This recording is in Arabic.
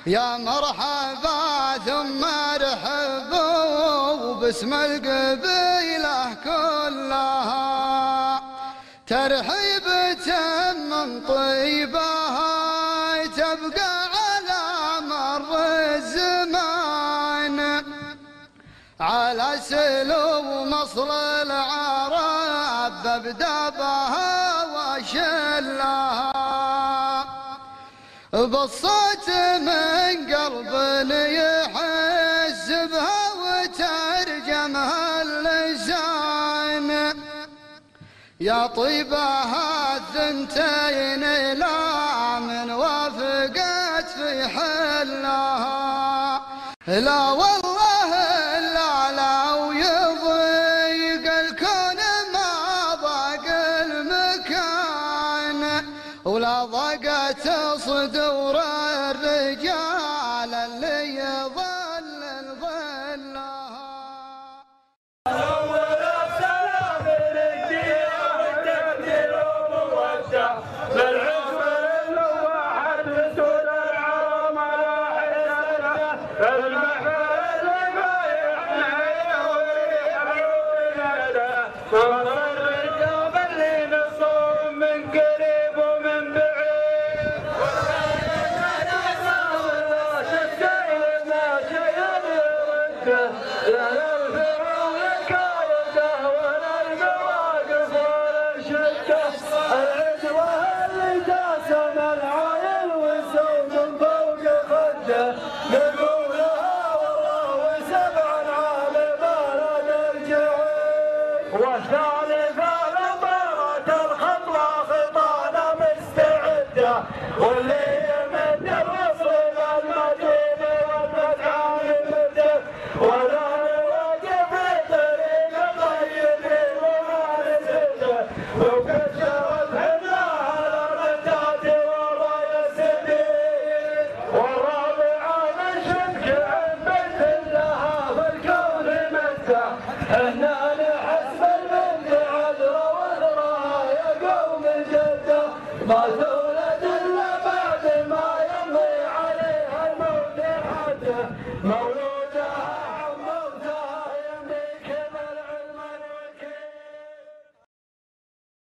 يا مرحبا ثم ارحبوا باسم القبيلة كلها، ترحيبة من طيبها تبقى على مر الزمان، على سلو مصر العرب ببدأ بها وشلها، بالصوت من قلب يحس بها وترجمها اللسان، يا طيبها الثنتين لا من وافقت في حلها، لا والله لا لا ويضيق الكون ما ضاق المكان، ولا ضاقت صدور الرجال اللي يظلل ظلها. أول السلام للدين والتقدير ومودة للعزم الواحد مسؤول العرب على حسنه، المحفل ما يحميه ويعودنا مصر الرجال اللي نصوم من قريب ومن بعيد، ما شيء يرده لا الفعول كايده ولا المواقف ولا الشده، العدوى اللي جاسم العايل وسود فوق خده، نقولها والله وسبع العالم لا نرجعين، والثاني فعلا طارت الخطوه خطانا مستعده، واللي يمد الوصل المدينه والمدعم يمده، ولا نوقف طريق الطيبين وما نسده، وكسرت حنا على الرجات والرايه السديد، والرابعه من شبك عن بنت لها في الكون مده، احنا نحس بالبنت عذره وذرها يا قوم جده، ما تولد الا بعد ما يمضي عليها الموت حده،